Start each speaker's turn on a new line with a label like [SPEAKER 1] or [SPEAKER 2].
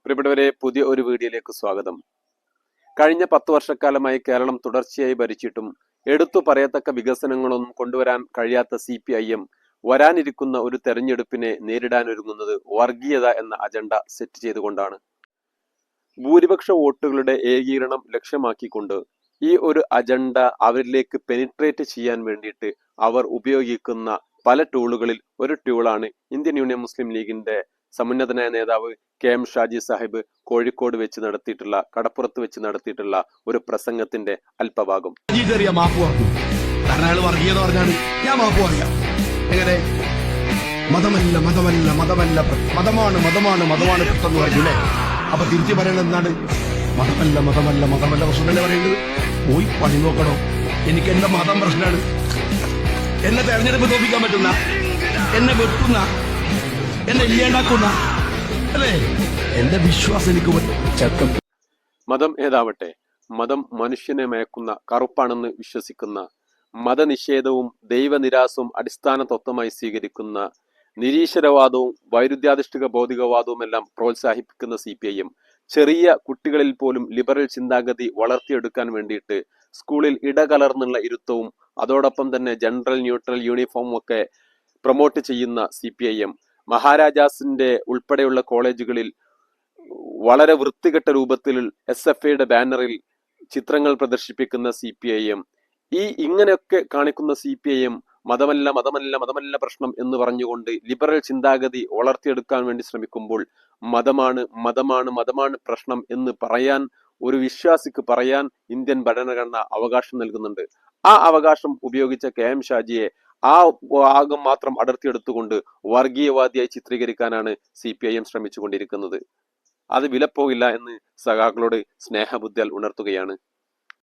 [SPEAKER 1] പ്രിയപ്പെട്ടവരെ, പുതിയ ഒരു വീഡിയോയിലേക്ക് സ്വാഗതം. കഴിഞ്ഞ 10 വർഷക്കാലമായി കേരളം തുടർച്ചയായി ഭരിച്ചിട്ടും എടുത്തു പറയത്തക്ക വികസനങ്ങളൊന്നും കൊണ്ടുവരാൻ കഴിയാത്ത CPIM വരാനിരിക്കുന്ന ഒരു തെരഞ്ഞെടുപ്പിനെ നേരിടാനൊരുങ്ങുന്നത് വർഗീയത എന്ന അജണ്ട സെറ്റ് ചെയ്തുകൊണ്ടാണ്. ഭൂരിപക്ഷ വോട്ടുകളുടെ ഏകീകരണം ലക്ഷ്യമാക്കിക്കൊണ്ട് ഈ ഒരു അജണ്ട അവരിലേക്ക് പെനിട്രേറ്റ് ചെയ്യാൻ വേണ്ടിയിട്ട് അവർ ഉപയോഗിക്കുന്ന പല ടൂളുകളിൽ ഒരു ടൂളാണ് ഇന്ത്യൻ യൂണിയൻ മുസ്ലിം ലീഗിന്റെ സമുന്നതനായ നേതാവ് KM ഷാജി സാഹിബ് കോഴിക്കോട് വെച്ച് നടത്തിയിട്ടുള്ള, കടപ്പുറത്ത് വെച്ച് നടത്തിയിട്ടുള്ള ഒരു പ്രസംഗത്തിന്റെ അല്പഭാഗം.
[SPEAKER 2] മതമല്ല മതമല്ല മതമല്ല മതമാണ് മതമാണ് മതമാണ് എന്ന് പറഞ്ഞില്ലേ? അപ്പൊ തിരിച്ചു പറയുന്നത് എന്താണ്? മതമല്ല മതമല്ല മതമല്ല പ്രശ്നമല്ലേ പറയുന്നത്? പോയി പണി നോക്കണോ? എനിക്ക് എന്റെ മതം പ്രശ്നമാണ്. എന്നെ തെരഞ്ഞെടുപ്പ് തോപ്പിക്കാൻ പറ്റുന്ന, എന്നെ വെട്ടുന്ന, എന്നെ ഇല്ലാണ്ടാക്കുന്ന, അല്ലേ എന്റെ വിശ്വാസം എനിക്ക് പറ്റും.
[SPEAKER 1] മതം ഏതാവട്ടെ, മതം മനുഷ്യനെ മയക്കുന്ന, കറുപ്പാണെന്ന് വിശ്വസിക്കുന്ന, മതനിഷേധവും ദൈവനിരാസവും അടിസ്ഥാന തത്വമായി സ്വീകരിക്കുന്ന, നിരീശ്വരവാദവും വൈരുദ്ധ്യാധിഷ്ഠിത ഭൗതികവാദവും എല്ലാം പ്രോത്സാഹിപ്പിക്കുന്ന CPIM ചെറിയ കുട്ടികളിൽ പോലും ലിബറൽ ചിന്താഗതി വളർത്തിയെടുക്കാൻ വേണ്ടിയിട്ട് സ്കൂളിൽ ഇടകലർന്നുള്ള ഇരുത്തവും അതോടൊപ്പം തന്നെ ജനറൽ ന്യൂട്രൽ യൂണിഫോമും ഒക്കെ പ്രൊമോട്ട് ചെയ്യുന്ന CPIM മഹാരാജാസിന്റെ ഉൾപ്പെടെയുള്ള കോളേജുകളിൽ വളരെ വൃത്തികെട്ട രൂപത്തിൽ SFIയുടെ ബാനറിൽ ചിത്രങ്ങൾ പ്രദർശിപ്പിക്കുന്ന CPIM ഇങ്ങനെയൊക്കെ കാണിക്കുന്ന CPIM മതമല്ല മതമല്ല മതമല്ല പ്രശ്നം എന്ന് പറഞ്ഞുകൊണ്ട് ലിബറൽ ചിന്താഗതി വളർത്തിയെടുക്കാൻ വേണ്ടി ശ്രമിക്കുമ്പോൾ മതമാണ് മതമാണ് മതമാണ് പ്രശ്നം എന്ന് പറയാൻ ഒരു വിശ്വാസിക്ക് പറയാൻ ഇന്ത്യൻ ഭരണഘടന അവകാശം നൽകുന്നുണ്ട്. ആ അവകാശം ഉപയോഗിച്ച KM ഷാജിയെ ആ ഭാഗം മാത്രം അടർത്തിയെടുത്തുകൊണ്ട് വർഗീയവാദിയായി ചിത്രീകരിക്കാനാണ് CPIM ശ്രമിച്ചുകൊണ്ടിരിക്കുന്നത്. അത് വിലപ്പോകില്ല എന്ന് സഖാക്കളോട് സ്നേഹബുദ്ധിയാൽ ഉണർത്തുകയാണ്.